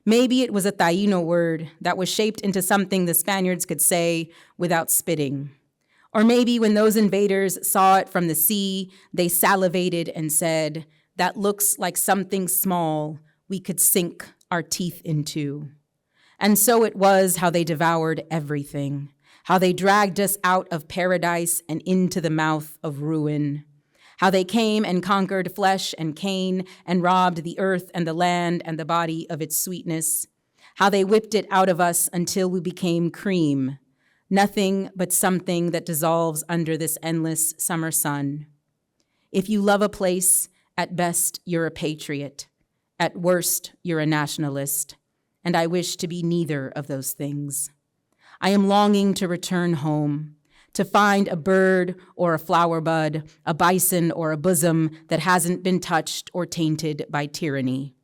Maybe it was a Taino word that was shaped into something the Spaniards could say without spitting. Or maybe when those invaders saw it from the sea, they salivated and said, "That looks like something small we could sink our teeth into." And so it was how they devoured everything, how they dragged us out of paradise and into the mouth of ruin, how they came and conquered flesh and cane and robbed the earth and the land and the body of its sweetness, how they whipped it out of us until we became cream, nothing but something that dissolves under this endless summer sun. If you love a place, at best, you're a patriot. At worst, you're a nationalist. And I wish to be neither of those things. I am longing to return home, to find a bird or a flower bud, a bison or a bosom that hasn't been touched or tainted by tyranny.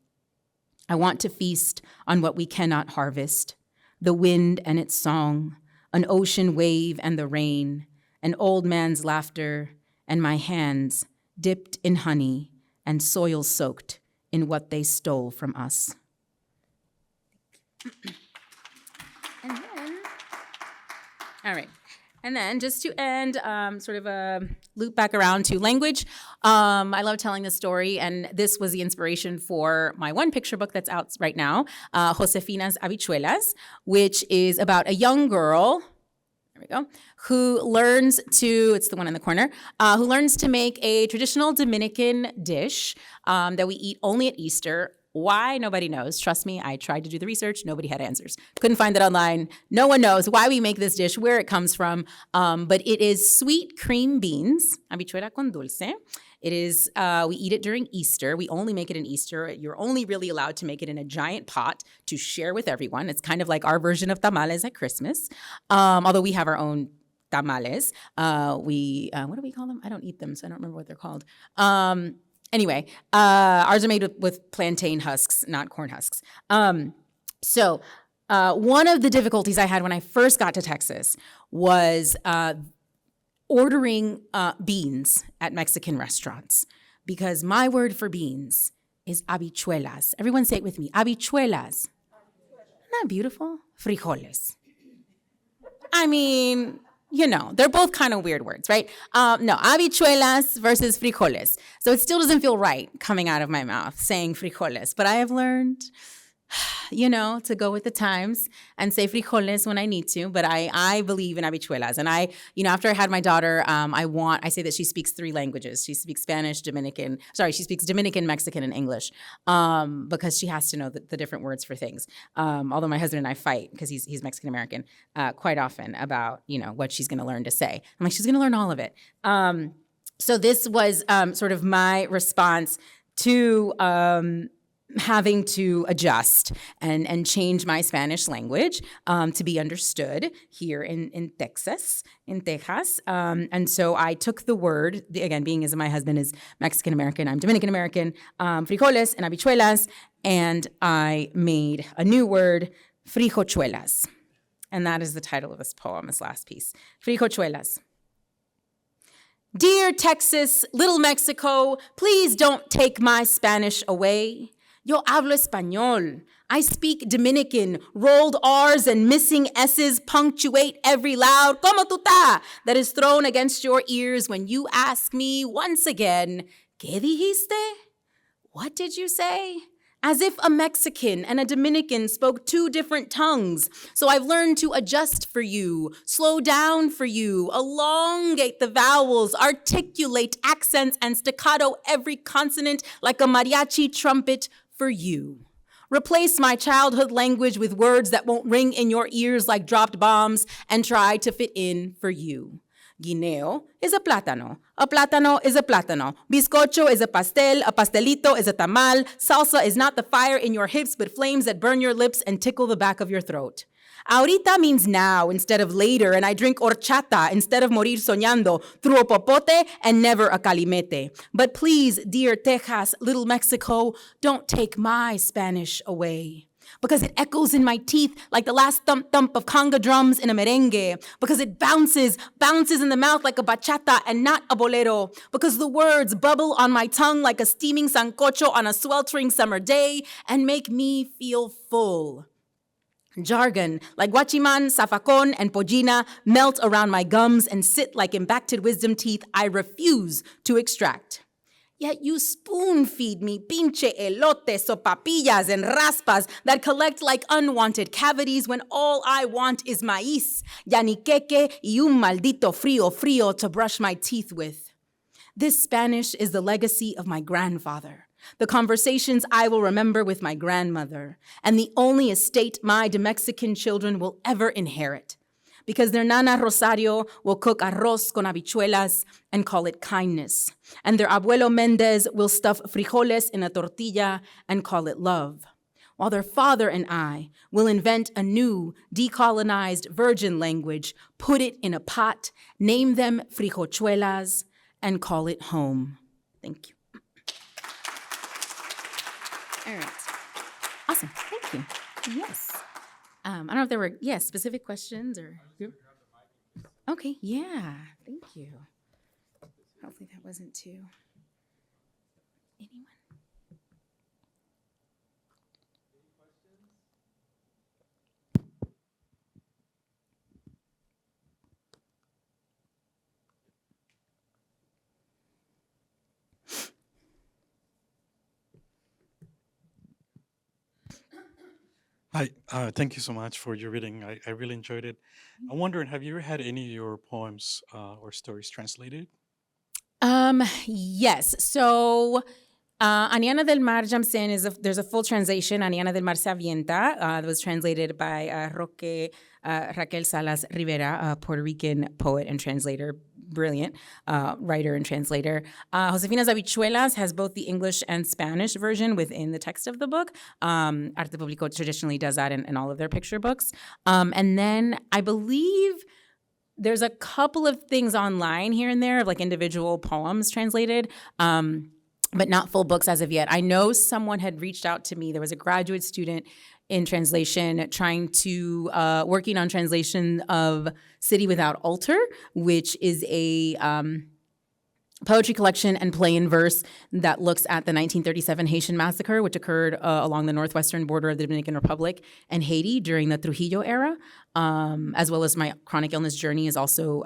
I want to feast on what we cannot harvest, the wind and its song, an ocean wave and the rain, an old man's laughter, and my hands dipped in honey and soil-soaked in what they stole from us. And then just to end, sort of a loop back around to language. I love telling this story, and this was the inspiration for my one picture book that's out right now, Josefina's Habichuelas, which is about a young girl, there we go, who learns to, it's the one in the corner, who learns to make a traditional Dominican dish that we eat only at Easter. Why? Nobody knows. Trust me, I tried to do the research. Nobody had answers. Couldn't find it online. No one knows why we make this dish, where it comes from. But it is sweet cream beans, habichuela con dulce, It is, we eat it during Easter. We only make it in Easter. You're only really allowed to make it in a giant pot to share with everyone. It's kind of like our version of tamales at Christmas, although we have our own tamales. What do we call them? I don't eat them, so I don't remember what they're called. Anyway, ours are made with plantain husks, not corn husks. So one of the difficulties I had when I first got to Texas was ordering beans at Mexican restaurants, because my word for beans is habichuelas. Everyone say it with me, habichuelas. Isn't that beautiful? Frijoles. I mean, you know, they're both kind of weird words, right? No, habichuelas versus frijoles. So it still doesn't feel right coming out of my mouth saying frijoles, but I have learned, you know, to go with the times and say frijoles when I need to. But I believe in habichuelas. And you know, after I had my daughter, I say that she speaks 3 languages. She speaks Spanish, she speaks Dominican, Mexican, and English, because she has to know the different words for things. Although my husband and I fight, because he's Mexican American, quite often about, you know, what she's going to learn to say. I'm like, she's going to learn all of it. So this was sort of my response to having to adjust and change my Spanish language to be understood here in Texas. And so I took the word, again, being as my husband is Mexican American, I'm Dominican American, frijoles and habichuelas, and I made a new word, frijochuelas. And that is the title of this poem, this last piece, frijochuelas. Dear Texas, little Mexico, please don't take my Spanish away. Yo hablo español. I speak Dominican. Rolled R's and missing S's punctuate every loud "como tú ta" that is thrown against your ears when you ask me once again, ¿Qué dijiste? What did you say? As if a Mexican and a Dominican spoke 2 different tongues. So I've learned to adjust for you, slow down for you, elongate the vowels, articulate accents, and staccato every consonant like a mariachi trumpet for you. Replace my childhood language with words that won't ring in your ears like dropped bombs and try to fit in for you. Guineo is a plátano is a plátano. Bizcocho is a pastelito is a tamal. Salsa is not the fire in your hips, but flames that burn your lips and tickle the back of your throat. Ahorita means now instead of later, and I drink horchata instead of morir soñando through a popote and never a calimete. But please, dear Texas, little Mexico, don't take my Spanish away. Because it echoes in my teeth like the last thump-thump of conga drums in a merengue. Because it bounces in the mouth like a bachata and not a bolero. Because the words bubble on my tongue like a steaming sancocho on a sweltering summer day and make me feel full. Jargon, like guachiman, zafacón, and pollina, melt around my gums and sit like impacted wisdom teeth I refuse to extract. Yet you spoon-feed me pinche elotes, sopapillas, and raspas that collect like unwanted cavities when all I want is maíz, yaniqueque, y un maldito frío to brush my teeth with. This Spanish is the legacy of my grandfather, the conversations I will remember with my grandmother, and the only estate my Mexican children will ever inherit. Because their Nana Rosario will cook arroz con habichuelas and call it kindness. And their abuelo Mendez will stuff frijoles in a tortilla and call it love. While their father and I will invent a new, decolonized virgin language, put it in a pot, name them frijochuelas, and call it home. Thank you. All right. Awesome. Thank you. Yes. I don't know if there were, specific questions or. Okay, yeah, thank you. Hopefully that wasn't too. Anyone? Hi, thank you so much for your reading. I really enjoyed it. I'm wondering, have you ever had any of your poems or stories translated? Yes. So Aniana del Mar jumps in. There's a full translation. Aniana del Mar se avienta. That was translated by Raquel Salas Rivera, a Puerto Rican poet and translator, brilliant writer and translator. Josefina's Habichuelas has both the English and Spanish version within the text of the book. Arte Público traditionally does that in all of their picture books. And then I believe there's a couple of things online here and there of like individual poems translated. But not full books as of yet. I know someone had reached out to me. There was a graduate student in translation working on translation of City Without Altar, which is a poetry collection and play in verse that looks at the 1937 Haitian massacre, which occurred along the northwestern border of the Dominican Republic and Haiti during the Trujillo era, as well as my chronic illness journey is also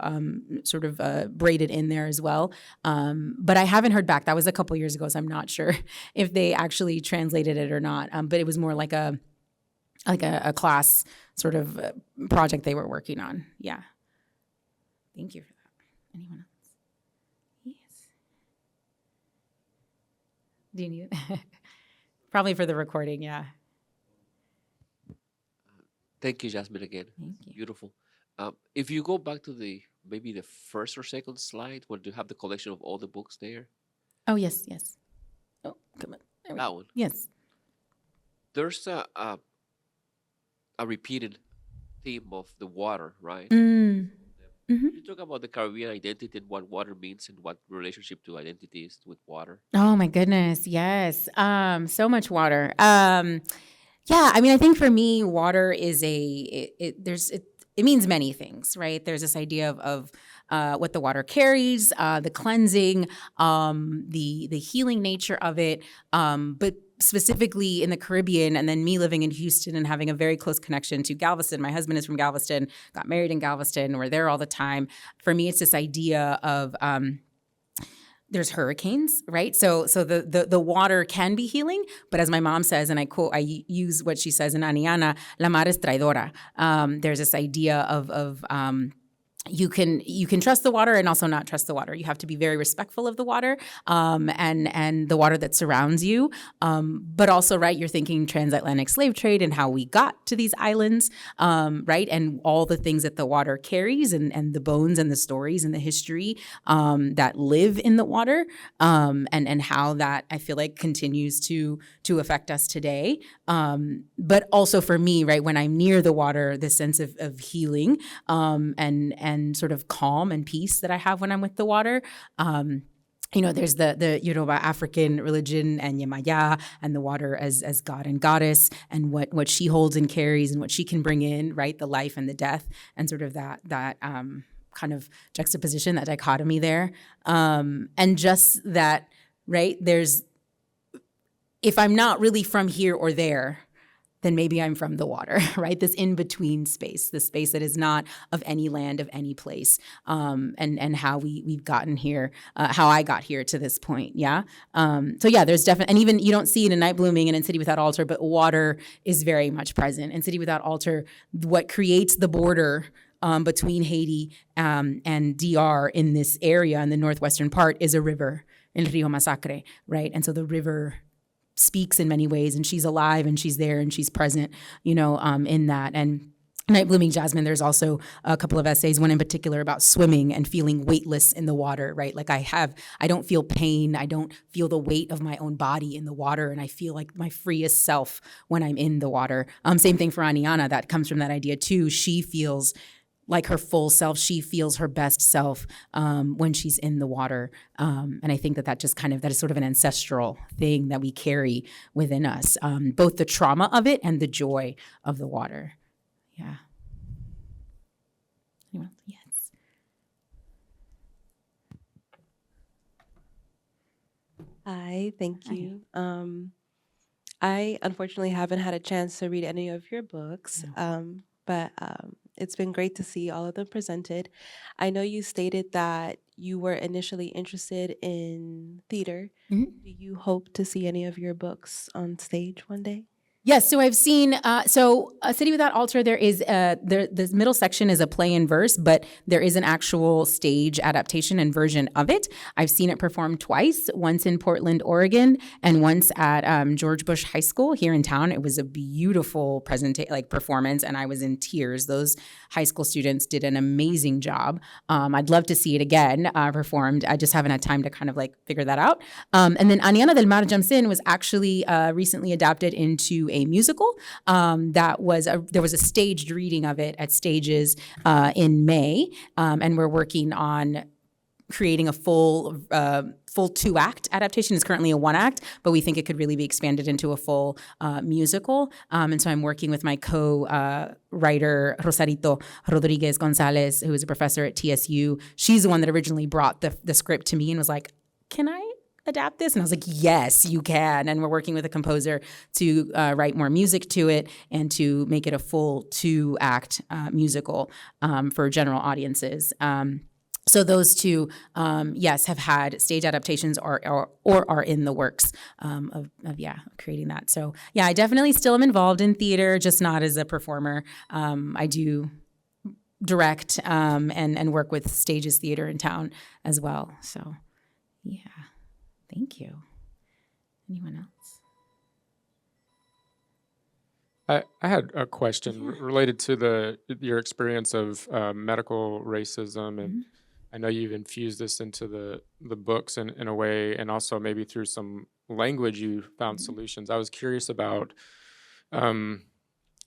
sort of braided in there as well. But I haven't heard back. That was a couple years ago, so I'm not sure if they actually translated it or not. But it was more like a class sort of project they were working on. Yeah. Thank you for that. Anyone else? Do you need it? Probably for the recording, yeah. Thank you, Jasmine, again. Thank you. Beautiful. If you go back to maybe the first or second slide, where you have the collection of all the books there, Oh, yes. Oh, come on. There we that go. one, Yes. there's a repeated theme of the water, right? You talk about the Caribbean identity and what water means and what relationship to identity is with water. Oh, my goodness. Yes. So much water. Yeah, I mean, I think for me, water is it means many things, right? There's this idea of what the water carries, the cleansing, the healing nature of it, but specifically in the Caribbean, and then me living in Houston and having a very close connection to Galveston. My husband is from Galveston, got married in Galveston, we're there all the time. For me, it's this idea of there's hurricanes, right? So the water can be healing, but as my mom says, and I use what she says in Aniana, la mar es traidora. There's this idea of you can trust the water and also not trust the water. You have to be very respectful of the water and the water that surrounds you. But also, right, you're thinking transatlantic slave trade and how we got to these islands, right? And all the things that the water carries and the bones and the stories and the history that live in the water, and how that I feel like continues to affect us today. But also for me, right, when I'm near the water, this sense of healing and sort of calm and peace that I have when I'm with the water. There's the Yoruba African religion and Yemaya and the water as God and goddess and what she holds and carries and what she can bring in, right? The life and the death and sort of that kind of juxtaposition, that dichotomy there. And just that, right? If I'm not really from here or there, then maybe I'm from the water, right? This in-between space, the space that is not of any land, of any place, and how we've gotten here, how I got here to this point, yeah? So yeah, there's definitely, and even you don't see it in Night Blooming and in City Without Altar, but water is very much present. In City Without Altar, what creates the border between Haiti and DR in this area, in the northwestern part, is a river, El Rio Masacre, right? And so the river speaks in many ways, and she's alive and she's there and she's present, in that. And Night Blooming Jasmine, there's also a couple of essays, one in particular about swimming and feeling weightless in the water, right? Like I don't feel pain. I don't feel the weight of my own body in the water. And I feel like my freest self when I'm in the water. Same thing for Aniana. That comes from that idea too. She feels like her full self. She feels her best self when she's in the water. And I think that is sort of an ancestral thing that we carry within us, both the trauma of it and the joy of the water. Yeah. Anyone? Yes. Hi, thank you. I unfortunately haven't had a chance to read any of your books, but it's been great to see all of them presented. I know you stated that you were initially interested in theater. Mhm. Do you hope to see any of your books on stage one day? Yes, so I've seen. So A City Without Altar. There is the middle section is a play in verse, but there is an actual stage adaptation and version of it. I've seen it performed twice. Once in Portland, Oregon, and once at George Bush High School here in town. It was a beautiful performance, and I was in tears. Those high school students did an amazing job. I'd love to see it again performed. I just haven't had time to kind of like figure that out. And then Aniana del Mar Jasminne was actually recently adapted into a musical. There was a staged reading of it at Stages in May, and we're working on creating a full 2-act adaptation. It's currently a 1-act, but we think it could really be expanded into a full musical. And so I'm working with my co-writer, Rosarito Rodriguez Gonzalez, who is a professor at TSU. She's the one that originally brought the script to me and was like, can I adapt this? And I was like, yes, you can. And we're working with a composer to write more music to it and to make it a full 2-act musical for general audiences. So those two, yes, have had stage adaptations or are in the works of creating that. So yeah, I definitely still am involved in theater, just not as a performer. I do direct and work with Stages Theater in town as well. So yeah. Thank you. Anyone else? I had a question related to your experience of medical racism, and I know you've infused this into the books in a way, and also maybe through some language you found solutions. I was curious about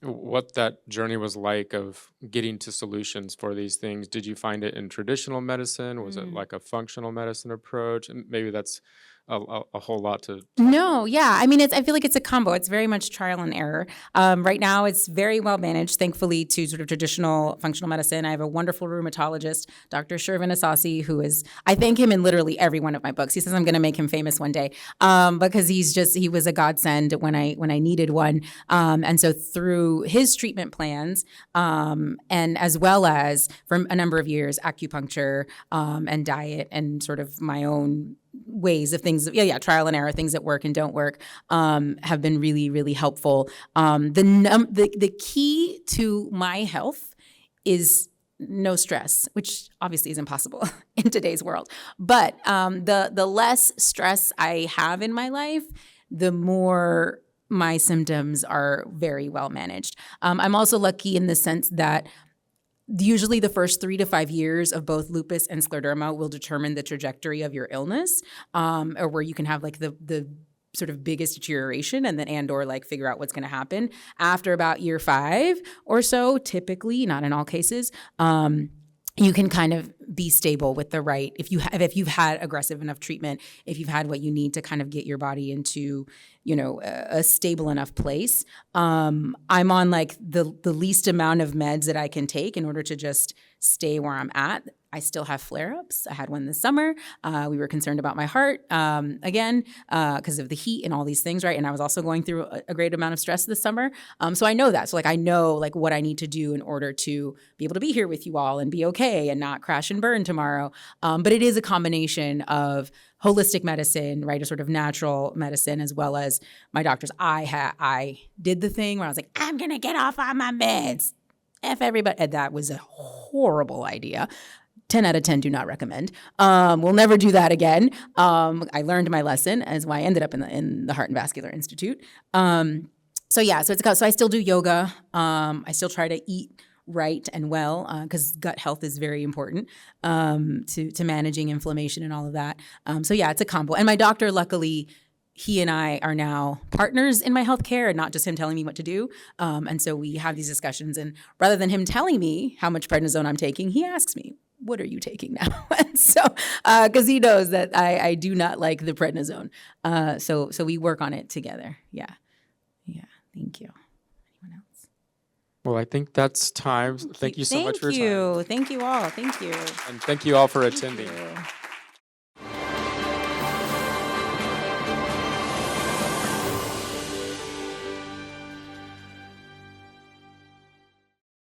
what that journey was like of getting to solutions for these things. Did you find it in traditional medicine? Was it like a functional medicine approach? And maybe that's a whole lot to No, yeah. I mean, I feel like it's a combo. It's very much trial and error. Right now, it's very well managed, thankfully, to sort of traditional functional medicine. I have a wonderful rheumatologist, Dr. Shervin Asasi, I thank him in literally every one of my books. He says I'm going to make him famous one day because he was a godsend when I needed one. And so through his treatment plans and as well as for a number of years, acupuncture and diet and sort of my own ways of things, trial and error, things that work and don't work, have been really, really helpful. The key to my health is no stress, which obviously is impossible in today's world. But the less stress I have in my life, the more my symptoms are very well managed. I'm also lucky in the sense that usually the first 3 to 5 years of both lupus and scleroderma will determine the trajectory of your illness, or where you can have like the sort of biggest deterioration and or like figure out what's going to happen. After about year 5 or so, typically, not in all cases, you can kind of be stable with the right, if you've had aggressive enough treatment, if you've had what you need to kind of get your body into, a stable enough place. I'm on like the least amount of meds that I can take in order to just stay where I'm at. I still have flare-ups. I had one this summer. We were concerned about my heart again because of the heat and all these things, right? And I was also going through a great amount of stress this summer. So I know that. So like I know like what I need to do in order to be able to be here with you all and be okay and not crash and burn tomorrow. But it is a combination of holistic medicine, right? A sort of natural medicine, as well as my doctors. I did the thing where I was like, I'm gonna get off on my meds. F everybody. And that was a horrible idea. 10 out of 10 do not recommend. We'll never do that again. I learned my lesson, as why I ended up in the Heart and Vascular Institute. So I still do yoga. I still try to eat right and well because gut health is very important to managing inflammation and all of that. It's a combo. And my doctor, luckily, he and I are now partners in my healthcare and not just him telling me what to do. And so we have these discussions. And rather than him telling me how much prednisone I'm taking, he asks me, what are you taking now? And so, because he knows that I do not like the prednisone. So we work on it together. Yeah. Thank you. Anyone else? Well, I think that's time. Thank you so much for your time. Thank you all. Thank you. And thank you all for attending. Thank you.